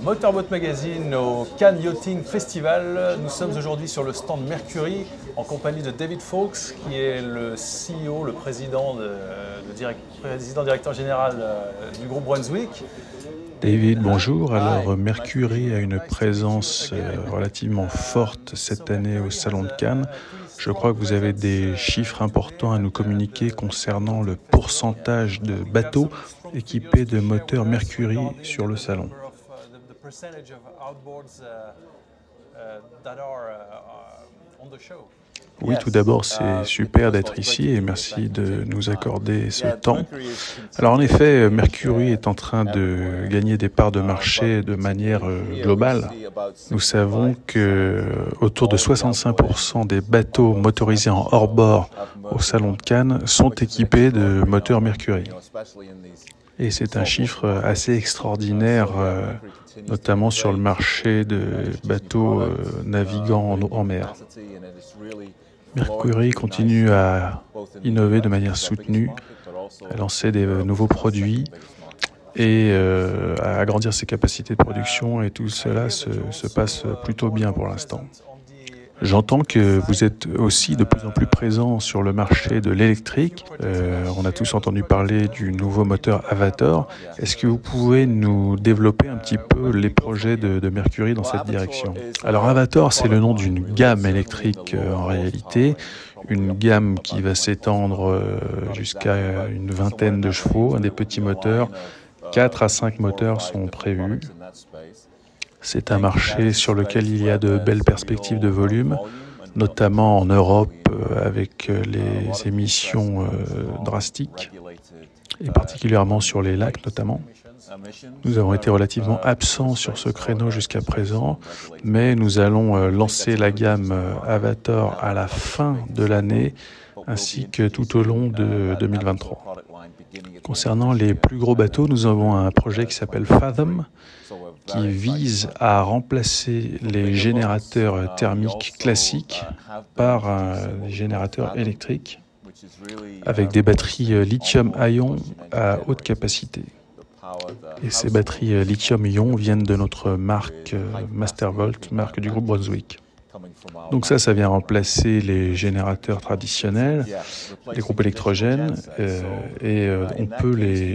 Motorboat Magazine au Cannes Yachting Festival. Nous sommes aujourd'hui sur le stand Mercury en compagnie de David Fawkes, qui est le CEO, le président directeur général du groupe Brunswick. David, bonjour. Alors, Mercury a une présence relativement forte cette année au Salon de Cannes. Je crois que vous avez des chiffres importants à nous communiquer concernant le pourcentage de bateaux équipés de moteurs Mercury sur le salon. Oui, tout d'abord, c'est super d'être ici et merci de nous accorder ce temps. Alors, en effet, Mercury est en train de gagner des parts de marché de manière globale. Nous savons que autour de 65% des bateaux motorisés en hors-bord au Salon de Cannes sont équipés de moteurs Mercury. Et c'est un chiffre assez extraordinaire, notamment sur le marché de bateaux naviguant en mer. Mercury continue à innover de manière soutenue, à lancer des nouveaux produits et à agrandir ses capacités de production, et tout cela se passe plutôt bien pour l'instant. J'entends que vous êtes aussi de plus en plus présent sur le marché de l'électrique. On a tous entendu parler du nouveau moteur Avator. Est-ce que vous pouvez nous développer un petit peu les projets de Mercury dans cette direction? Alors Avator, c'est le nom d'une gamme électrique en réalité, une gamme qui va s'étendre jusqu'à une vingtaine de chevaux, des petits moteurs. 4 à 5 moteurs sont prévus. C'est un marché sur lequel il y a de belles perspectives de volume, notamment en Europe avec les émissions drastiques, et particulièrement sur les lacs notamment. Nous avons été relativement absents sur ce créneau jusqu'à présent, mais nous allons lancer la gamme Avator à la fin de l'année, ainsi que tout au long de 2023. Concernant les plus gros bateaux, nous avons un projet qui s'appelle Fathom, qui vise à remplacer les générateurs thermiques classiques par des générateurs électriques avec des batteries lithium-ion à haute capacité. Et ces batteries lithium-ion viennent de notre marque Mastervolt, marque du groupe Brunswick. Donc ça vient remplacer les générateurs traditionnels, les groupes électrogènes, et on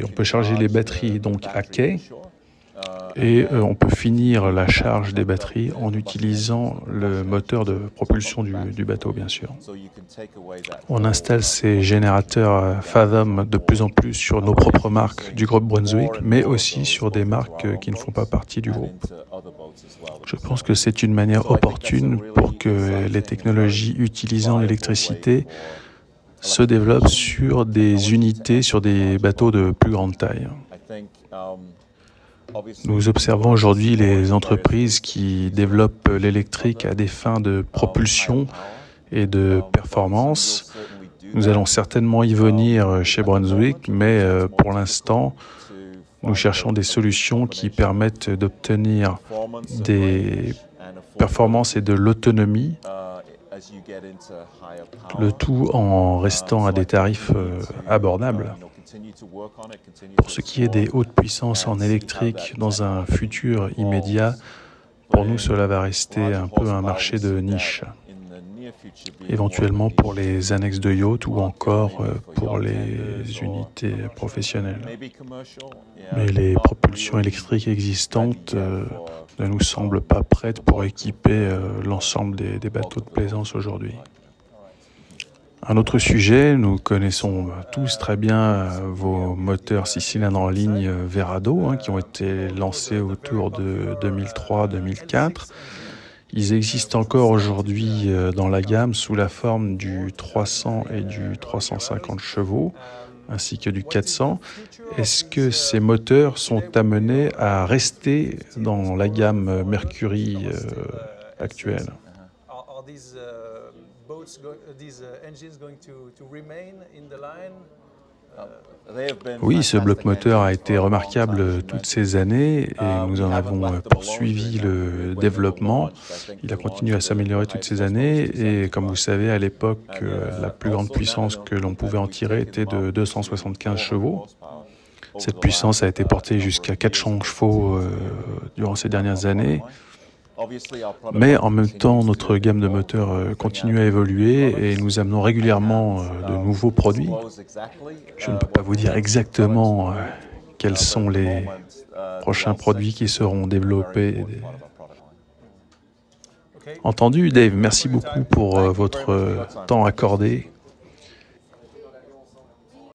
peut charger les batteries donc à quai, et on peut finir la charge des batteries en utilisant le moteur de propulsion du bateau, bien sûr. On installe ces générateurs Fathom de plus en plus sur nos propres marques du groupe Brunswick, mais aussi sur des marques qui ne font pas partie du groupe. Je pense que c'est une manière opportune pour que les technologies utilisant l'électricité se développent sur des unités, sur des bateaux de plus grande taille. Nous observons aujourd'hui les entreprises qui développent l'électrique à des fins de propulsion et de performance. Nous allons certainement y venir chez Brunswick, mais pour l'instant, nous cherchons des solutions qui permettent d'obtenir des performances et de l'autonomie, le tout en restant à des tarifs abordables. Pour ce qui est des hautes puissances en électrique dans un futur immédiat, pour nous cela va rester un peu un marché de niche, éventuellement pour les annexes de yacht ou encore pour les unités professionnelles. Mais les propulsions électriques existantes ne nous semblent pas prêtes pour équiper l'ensemble des bateaux de plaisance aujourd'hui. Un autre sujet, nous connaissons tous très bien vos moteurs 6 cylindres en ligne Verado, qui ont été lancés autour de 2003-2004. Ils existent encore aujourd'hui dans la gamme sous la forme du 300 et du 350 chevaux, ainsi que du 400. Est-ce que ces moteurs sont amenés à rester dans la gamme Mercury actuelle? Oui, ce bloc moteur a été remarquable toutes ces années et nous en avons poursuivi le développement. Il a continué à s'améliorer toutes ces années et comme vous savez, à l'époque, la plus grande puissance que l'on pouvait en tirer était de 275 chevaux. Cette puissance a été portée jusqu'à 400 chevaux durant ces dernières années. Mais en même temps, notre gamme de moteurs continue à évoluer et nous amenons régulièrement de nouveaux produits. Je ne peux pas vous dire exactement quels sont les prochains produits qui seront développés. Entendu, Dave, merci beaucoup pour votre temps accordé.